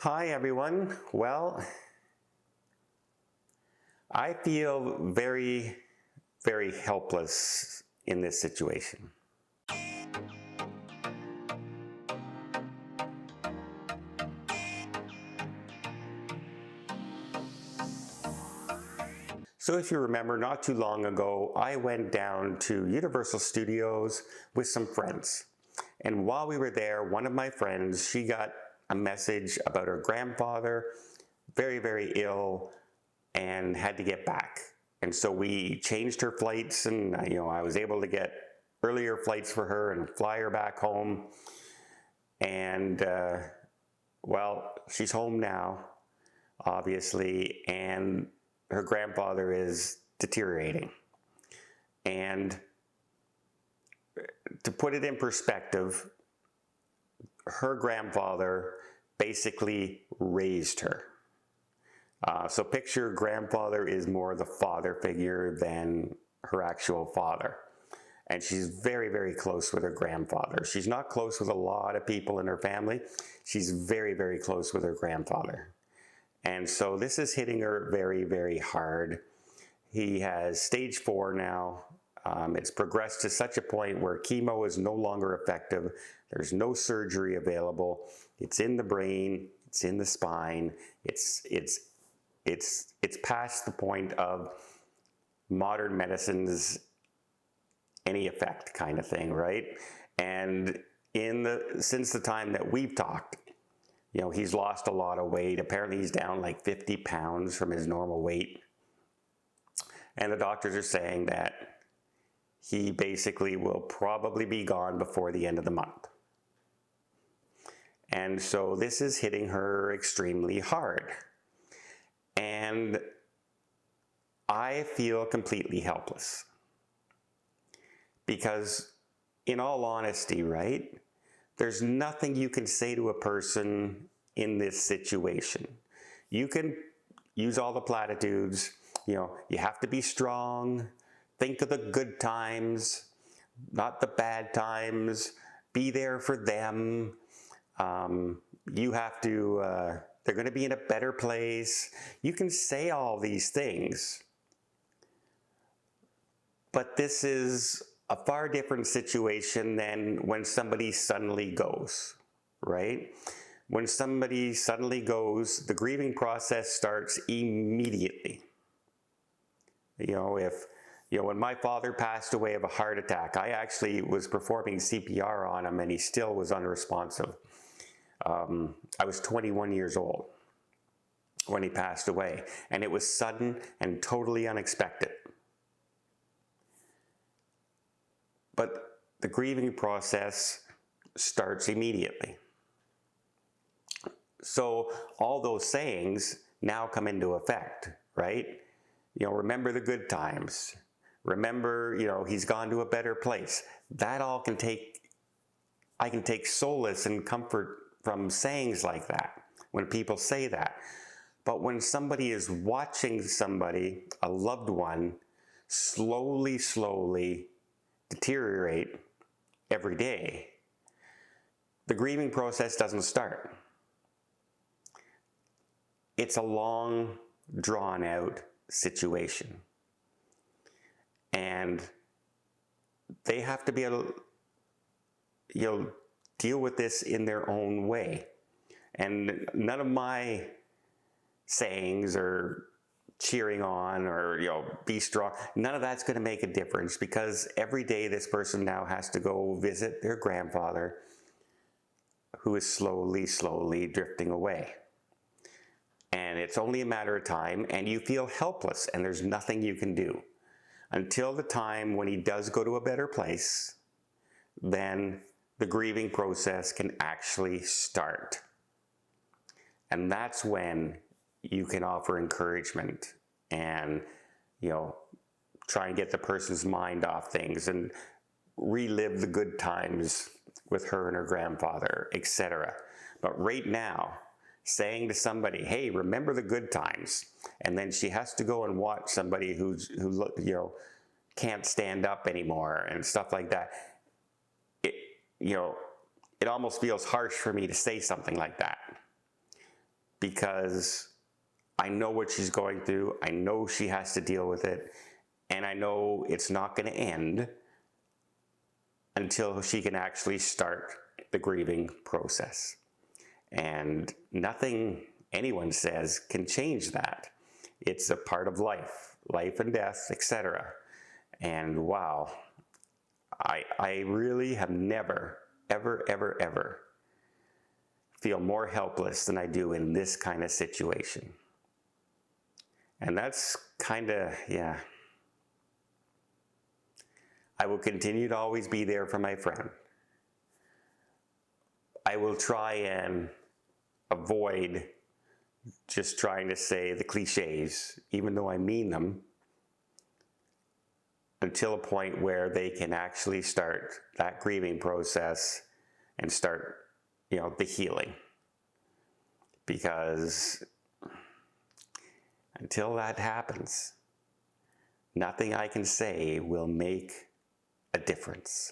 Hi everyone. Well, I feel very, very helpless in this situation. So if you remember, not too long ago, I went down to Universal Studios with some friends. And while we were there, one of my friends, she got a message about her grandfather, very, very ill, and had to get back. And so we changed her flights, and I was able to get earlier flights for her and fly her back home. And well, she's home now, obviously, and her grandfather is deteriorating. And to put it in perspective, her grandfather basically raised her. So picture grandfather is more the father figure than her actual father. And she's very, very close with her grandfather. She's not close with a lot of people in her family. She's very, very close with her grandfather. And so this is hitting her very, very hard. He has stage 4 now. It's progressed to such a point where chemo is no longer effective. There's no surgery available. It's in the brain. It's in the spine. It's past the point of modern medicine's any effect kind of thing, right? And since the time that we've talked, he's lost a lot of weight. Apparently he's down like 50 pounds from his normal weight. And the doctors are saying that he basically will probably be gone before the end of the month. And so this is hitting her extremely hard. And I feel completely helpless. Because in all honesty, right, there's nothing you can say to a person in this situation. You can use all the platitudes, you have to be strong, think of the good times, not the bad times, be there for them, you have to, they're going to be in a better place. You can say all these things, but this is a far different situation than when somebody suddenly goes, right? When somebody suddenly goes, the grieving process starts immediately. When my father passed away of a heart attack, I actually was performing CPR on him and he still was unresponsive. I was 21 years old when he passed away, and it was sudden and totally unexpected. But the grieving process starts immediately. So all those sayings now come into effect, right? Remember the good times. Remember, he's gone to a better place. That all I can take solace and comfort from sayings like that, when people say that. But when somebody is watching somebody, a loved one, slowly deteriorate every day, the grieving process doesn't start. It's a long, drawn-out situation. And they have to be able to, deal with this in their own way. And none of my sayings or cheering on or, be strong, none of that's going to make a difference, because every day this person now has to go visit their grandfather, who is slowly drifting away. And it's only a matter of time, and you feel helpless, and there's nothing you can do. Until the time when he does go to a better place, then the grieving process can actually start. And that's when you can offer encouragement and, try and get the person's mind off things and relive the good times with her and her grandfather, etc. But right now, saying to somebody, hey, remember the good times, and then she has to go and watch somebody who can't stand up anymore and stuff like that, it almost feels harsh for me to say something like that. because I know what she's going through. I know she has to deal with it. And I know it's not going to end until she can actually start the grieving process. And nothing anyone says can change that. It's a part of life and death, etc. And wow, I really have never, ever feel more helpless than I do in this kind of situation. And that's kind of, yeah. I will continue to always be there for my friend. I will try and avoid just trying to say the cliches, even though I mean them, until a point where they can actually start that grieving process and start, the healing. Because until that happens, nothing I can say will make a difference.